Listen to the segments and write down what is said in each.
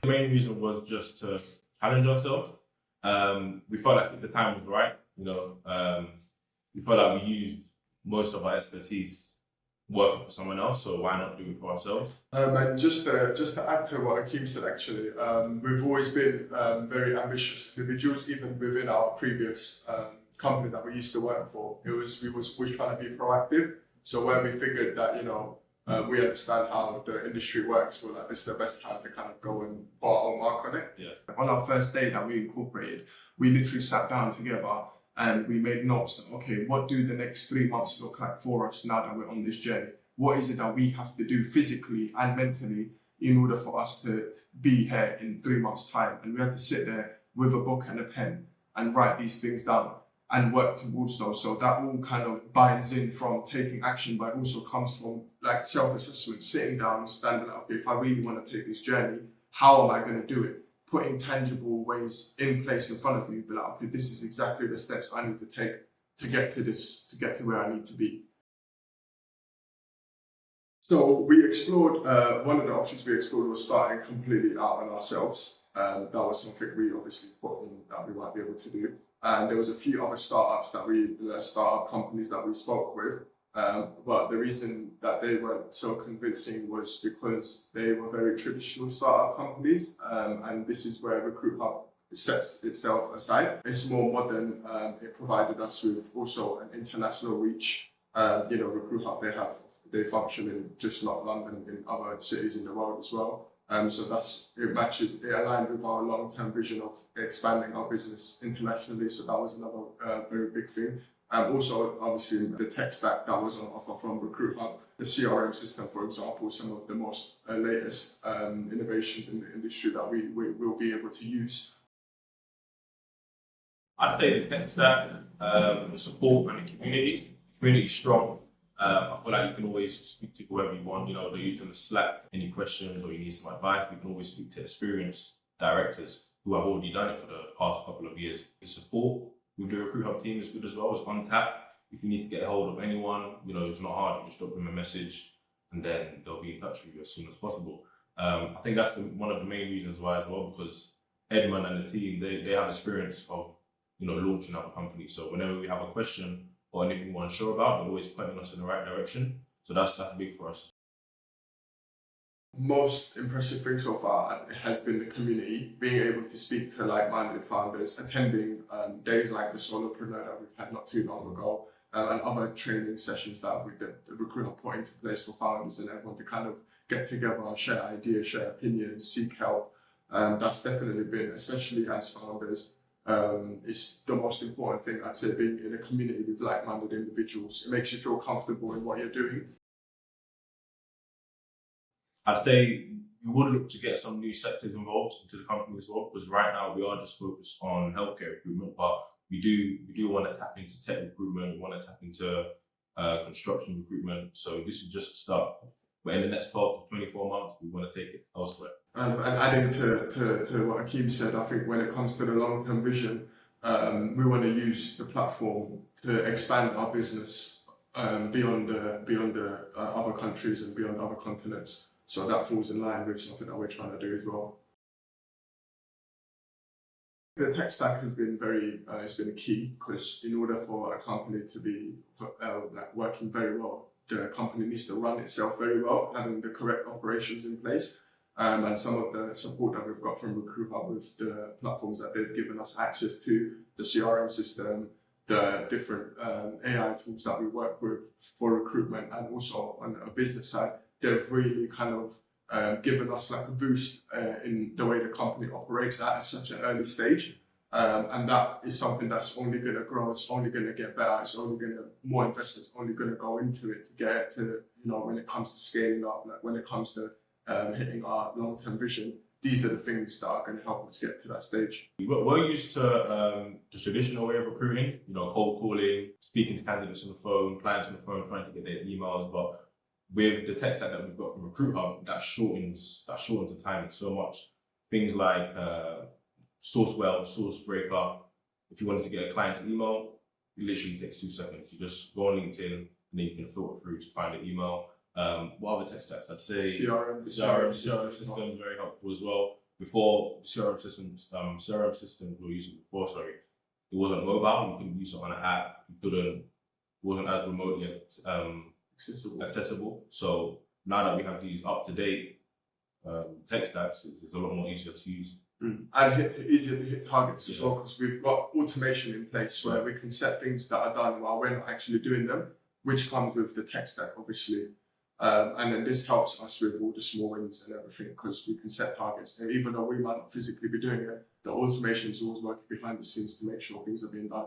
The main reason was just to challenge ourselves. We felt like the time was right. We felt like we used most of our expertise working for someone else, so why not do it for ourselves? And just to add to what Akeem said, actually, we've always been very ambitious individuals, even within our previous company that we used to work for. We was trying to be proactive. So when we figured that we understand how the industry works, we're like, this is the best time to kind of go and put our own mark on it. Yeah. On our first day that we incorporated, we literally sat down together and we made notes that, okay, what do the next 3 months look like for us now that we're on this journey? What is it that we have to do physically and mentally in order for us to be here in 3 months' time? And we had to sit there with a book and a pen and write these things down and work towards those. So that all kind of binds in from taking action, but also comes from like self-assessment, sitting down, standing up. Okay, if I really want to take this journey, how am I going to do it? Putting tangible ways in place in front of you, be like, okay, this is exactly the steps I need to take to get to this, to get to where I need to be. So we explored, one of the options we explored was starting completely out on ourselves. That was something we obviously thought that we might be able to do. And there was a few other startup companies that we spoke with. But the reason that they weren't so convincing was because they were very traditional startup companies. And this is where RecruitHub sets itself aside. It's more modern. It provided us with also an international reach. RecruitHub, they function in just not London, in other cities in the world as well. So it aligned with our long-term vision of expanding our business internationally. So that was another very big thing. Also, obviously, the tech stack that was on offer from RecruitHub, the CRM system, for example, some of the most latest innovations in the industry that we will be able to use. I'd say the tech stack, the support and the community is strong. I feel like you can always speak to whoever you want. They're using the Slack. Any questions or you need some advice, you can always speak to experienced directors who have already done it for the past couple of years. The support with the RecruitHub team is good as well. It's on tap. If you need to get a hold of anyone, it's not hard. You just drop them a message and then they'll be in touch with you as soon as possible. I think that's one of the main reasons why as well, because Edmund and the team, they have experience of launching our company. So whenever we have a question or anything we want to show about, they're always pointing us in the right direction. So that's big for us. Most impressive thing so far has been the community, being able to speak to like-minded founders, attending days like the Solopreneur that we've had not too long ago, and other training sessions that the RecruitHub put into place for founders and everyone to kind of get together, share ideas, share opinions, seek help. That's definitely been, especially as founders, it's the most important thing, I'd say, being in a community with like-minded individuals. It makes you feel comfortable in what you're doing. I'd say we would look to get some new sectors involved into the company as well, because right now we are just focused on healthcare recruitment, but we do want to tap into tech recruitment, we want to tap into construction recruitment. So this is just a start. But in the next 12 to 24 months, we want to take it elsewhere. And adding to what Akeem said, I think when it comes to the long-term vision, we want to use the platform to expand our business beyond the other countries and beyond other continents. So that falls in line with something that we're trying to do as well. The tech stack has been it's been key, because in order for a company to be working very well, the company needs to run itself very well, having the correct operations in place. And some of the support that we've got from RecruitHub with the platforms that they've given us access to, the CRM system, the different AI tools that we work with for recruitment, and also on a business side, they've really kind of given us like a boost in the way the company operates at such an early stage. And that is something that's only going to grow, it's only going to get better, it's only going to, more investors only going to go into it to get to, when it comes to scaling up, like when it comes to hitting our long-term vision, these are the things that are going to help us get to that stage. We're used to the traditional way of recruiting, cold calling, speaking to candidates on the phone, clients on the phone, trying to get their emails. But with the tech stack that we've got from RecruitHub, that shortens the time so much. Things like Sourcewell, Sourcebreaker. If you wanted to get a client's email, it literally takes 2 seconds. You just go on LinkedIn and then you can filter through to find the email. What other tech stacks? I'd say CRM system is very helpful as well. before CRM system we were using before, sorry, it wasn't mobile. You couldn't use it on an app. It wasn't as remotely accessible. So now that we have these up-to-date tech stacks, it's a lot more easier to use. And easier to hit targets as well, because we've got automation in place where we can set things that are done while we're not actually doing them, which comes with the tech stack, obviously. And then this helps us with all the small wins and everything, because we can set targets. And even though we might not physically be doing it, the automation is always working behind the scenes to make sure things are being done.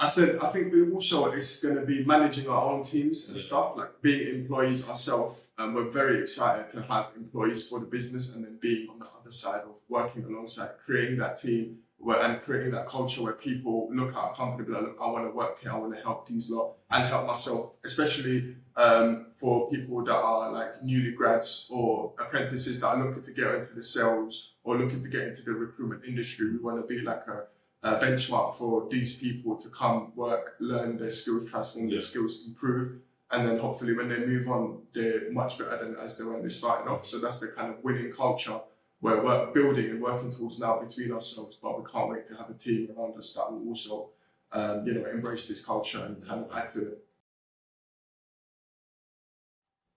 I think we also is going to be managing our own teams and stuff, like being employees ourselves. We're very excited to have employees for the business, and then being on the other side of working alongside, creating that team and creating that culture where people look at our company and be like, look, I want to work here, I want to help these lot and help myself, especially for people that are like newly grads or apprentices that are looking to get into the sales or looking to get into the recruitment industry. We want to be like a benchmark for these people to come work, learn their skills, transform their skills, improve, and then hopefully when they move on, they're much better than as they when they started off. So that's the kind of winning culture where we're building and working towards now between ourselves, but we can't wait to have a team around us that will also embrace this culture and kind of add to it.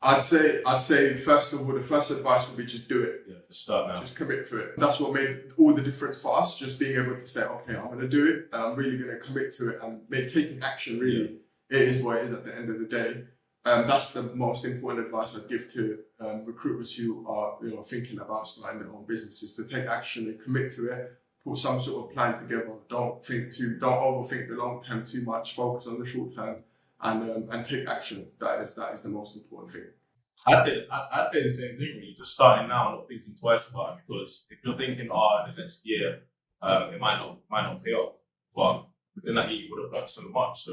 I'd say first of all, the first advice would be just do it. Yeah, just start now. Just commit to it. That's what made all the difference for us. Just being able to say, okay, I'm going to do it, and I'm really going to commit to it, and taking action. Really, it is what it is at the end of the day. That's the most important advice I'd give to recruiters who are thinking about starting their own businesses: to take action and commit to it. Put some sort of plan together. Don't overthink the long term too much. Focus on the short term. And take action. That is the most important thing. I'd say the same thing, really. Just starting now, not thinking twice about it, because if you're thinking, the next year, it might not pay off, but within that year you would have done so much. So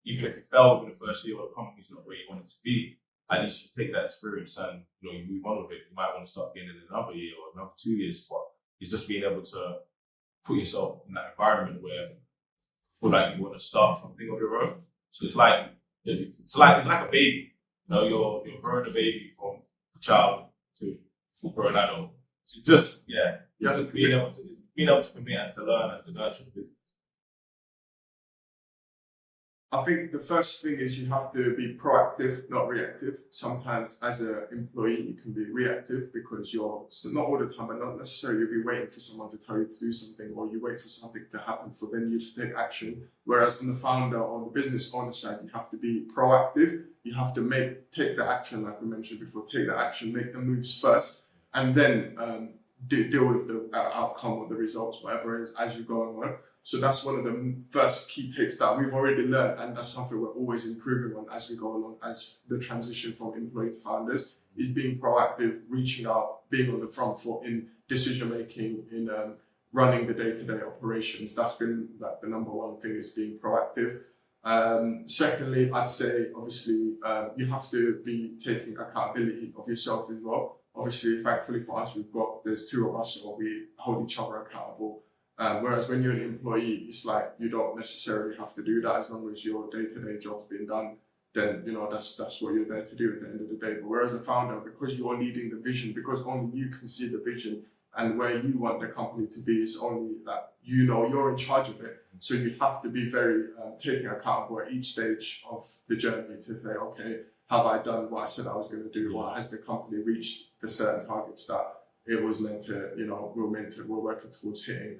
even if you failed in the first year, or the company's not where you want it to be, at least you take that experience and you move on with it. You might want to start again in another year or another 2 years, but it's just being able to put yourself in that environment where you feel like you want to start something of your own. So it's like a baby. You're growing a baby from a child to full grown adult. So just being able to commit and to learn and to nurture the business. I think the first thing is you have to be proactive, not reactive. Sometimes as an employee, you can be reactive because not all the time, and not necessarily you'll be waiting for someone to tell you to do something, or you wait for something to happen for then you to take action. Whereas on the founder or the business owner side, you have to be proactive. You have to take the action, like we mentioned before, take the action, make the moves first, and then deal with the outcome or the results, whatever it is, as you're going on. So that's one of the first key takes that we've already learned, and that's something we're always improving on as we go along, as the transition from employee to founders, is being proactive, reaching out, being on the front foot in decision making, in running the day-to-day operations. That's been like the number one thing, is being proactive. Secondly, I'd say obviously you have to be taking accountability of yourself as well. Obviously, thankfully for us, there's two of us, so we hold each other accountable. Whereas when you're an employee, it's like you don't necessarily have to do that. As long as your day-to-day job's being done, then that's what you're there to do at the end of the day. But whereas a founder, because you're leading the vision, because only you can see the vision and where you want the company to be, is only that you're in charge of it. So you have to be very taking accountable at each stage of the journey to say, okay, have I done what I said I was going to do? Or has the company reached the certain targets that it was meant to, we're working towards hitting?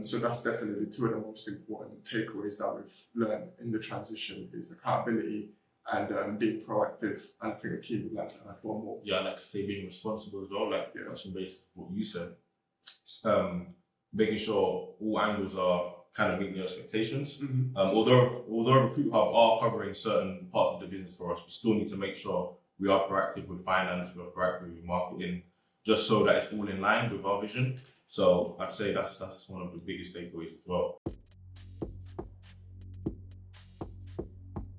So that's definitely two of the most important takeaways that we've learned in the transition, is accountability and being proactive. And I think Akeem would like to add one more. Yeah, I like to say being responsible as well, touching base what you said. Making sure all angles are kind of meeting your expectations. Mm-hmm. Although RecruitHub are covering certain parts of the business for us, we still need to make sure we are proactive with finance, we are proactive with marketing, just so that it's all in line with our vision. So I'd say that's one of the biggest takeaways as well.